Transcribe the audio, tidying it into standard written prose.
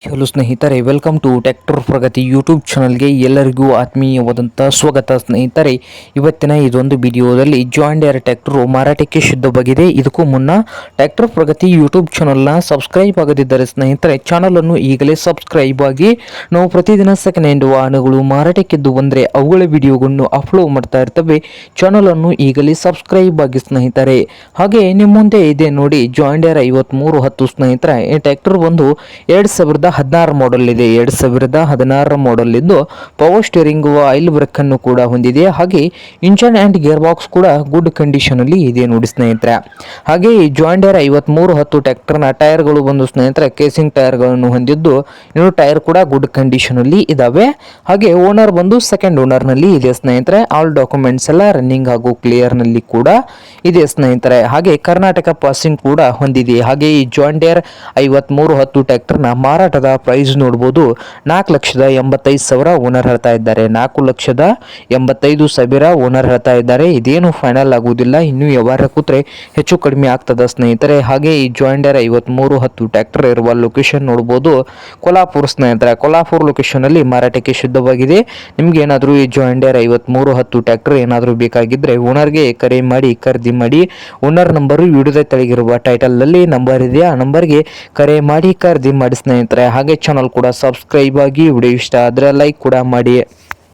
Hello ಸ್ನೇಹಿತರೆ, welcome to tractor Pragati YouTube ಚಾನಲ್ಗೆ ಎಲ್ಲರಿಗೂ ಆತ್ಮೀಯವಾದಂಥ ಸ್ವಾಗತ. ಸ್ನೇಹಿತರೆ, ಇವತ್ತಿನ ಇದೊಂದು ವಿಡಿಯೋದಲ್ಲಿ ಜಾಂಡ್ ಡೀರೆ ಟ್ರ್ಯಾಕ್ಟರ್ ಮಾರಾಟಕ್ಕೆ ಸಿದ್ಧವಾಗಿದೆ. ಇದಕ್ಕೂ ಮುನ್ನ ಟ್ರ್ಯಾಕ್ಟರ್ ಪ್ರಗತಿ ಯೂಟ್ಯೂಬ್ ಚಾನಲ್ನ ಸಬ್ಸ್ಕ್ರೈಬ್ ಆಗದಿದ್ದರೆ ಸ್ನೇಹಿತರೆ ಚಾನಲನ್ನು ಈಗಲೇ ಸಬ್ಸ್ಕ್ರೈಬ್ ಆಗಿ. ನಾವು ಪ್ರತಿದಿನ ಸೆಕೆಂಡ್ ಹ್ಯಾಂಡ್ ವಾಹನಗಳು ಮಾರಾಟಕ್ಕೆದ್ದು ಬಂದರೆ ಅವುಗಳ ವಿಡಿಯೋಗಳನ್ನು ಅಪ್ಲೋಡ್ ಮಾಡ್ತಾ ಇರ್ತವೆ. ಚಾನಲನ್ನು ಈಗಲೇ ಸಬ್ಸ್ಕ್ರೈಬ್ ಆಗಿ ಸ್ನೇಹಿತರೆ. ಹಾಗೆ ನಿಮ್ಮ ಮುಂದೆ ಇದೆ ನೋಡಿ ಜಾಂಡ್ ಡೀರೆ 5310 ಸ್ನೇಹಿತರೆ. ಈ ಟ್ರ್ಯಾಕ್ಟರ್ ಬಂದು 2016 ಮಾಡೆಲ್ ಇದೆ. 2016 ಮಾಡೆಲ್ ಇದ್ದು ಪವರ್ ಸ್ಟೀರಿಂಗ್, ಆಯಿಲ್ ಬ್ರೇಕ್ ಅನ್ನು ಕೂಡ ಹೊಂದಿದೆ. ಹಾಗೆ ಇಂಜನ್ ಅಂಡ್ ಗೇರ್ ಬಾಕ್ಸ್ ಕೂಡ ಗುಡ್ ಕಂಡೀಷನ್ ಅಲ್ಲಿ ಇದೆ ನೋಡಿ ಸ್ನೇಹಿತರೆ. ಹಾಗೆ ಈ ಜಾಂಡ್ ಡೀರೆ 5310 ಟ್ರ್ಯಾಕ್ಟರ್ನ ಟೈರ್ಗಳು ಬಂದು ಸ್ನೇಹಿತರೆ ಕೇಸಿಂಗ್ ಟೈರ್ಗಳನ್ನು ಹೊಂದಿದ್ದು ಇನ್ನು ಟೈರ್ ಕೂಡ ಗುಡ್ ಕಂಡೀಷನ್ ಅಲ್ಲಿ ಇದಾವೆ. ಹಾಗೆ ಓನರ್ ಬಂದು ಸೆಕೆಂಡ್ ಓನರ್ ನಲ್ಲಿ ಇದೆ ಸ್ನೇಹಿತರೆ. ಆಲ್ ಡಾಕ್ಯುಮೆಂಟ್ಸ್ ಎಲ್ಲ ರನ್ನಿಂಗ್ ಹಾಗೂ ಕ್ಲಿಯರ್ ನಲ್ಲಿ ಕೂಡ ಇದೆ ಸ್ನೇಹಿತರೆ. ಹಾಗೆ ಕರ್ನಾಟಕ ಪಾಸಿಂಗ್ ಕೂಡ ಹೊಂದಿದೆ. ಹಾಗೆ ಈ ಜಾಂಡ್ ಡೀರೆ 5310 ಟ್ರ್ಯಾಕ್ಟರ್ನ ಮಾರಾಟದ ಪ್ರೈಸ್ ನೋಡಬಹುದು. 4,85,000 ಓನರ್ ಹೇಳ್ತಾ ಇದ್ದಾರೆ. 4,85,000 ಓನರ್ ಹೇಳ್ತಾ ಇದ್ದಾರೆ. ಇದೇನು ಫೈನಲ್ ಆಗುವುದಿಲ್ಲ, ಇನ್ನು ವ್ಯವಹಾರ ಕೂತ್ರೆ ಹೆಚ್ಚು ಕಡಿಮೆ ಆಗ್ತದ ಸ್ನೇಹಿತರೆ. ಹಾಗೆ ಈ ಜಾಂಡ್ ಡೀರೆ 5310 ಟ್ರ್ಯಾಕ್ಟರ್ ಇರುವ ಲೊಕೇಶನ್ ನೋಡಬಹುದು, ಕೊಲ್ಹಾಪುರ ಸ್ನೇಹಿತರೆ. ಕೊಲ್ಹಾಪುರ ಲೊಕೇಶನ್ ಅಲ್ಲಿ ಮಾರಾಟಕ್ಕೆ ಸಿದ್ಧವಾಗಿದೆ. ನಿಮ್ಗೆ ಏನಾದರೂ ಈ ಜಾಂಡ್ ಡೀರೆ 5310 ಟ್ರ್ಯಾಕ್ಟರ್ ಏನಾದರೂ ಬೇಕಾಗಿದ್ರೆ ಓನರ್ಗೆ ಕರೆ ಮಾಡಿ ಖರೀದಿ ಮಾಡಿ. ಓನರ್ ನಂಬರು ವಿಡಿಯೋದ ತೆಳಗಿರುವ ಟೈಟಲ್ ಅಲ್ಲಿ ನಂಬರ್ ಇದೆ, ಆ ನಂಬರ್ಗೆ ಕರೆ ಮಾಡಿ ಖರೀದಿ ಮಾಡಿ ಸ್ನೇಹಿತರೆ. ಹಾಗೆ ಚಾನಲ್ ಕೂಡ ಸಬ್ಸ್ಕ್ರೈಬ್ ಆಗಿ. ವಿಡಿಯೋ ಇಷ್ಟ ಆದರೆ ಲೈಕ್ ಕೂಡ ಮಾಡಿ.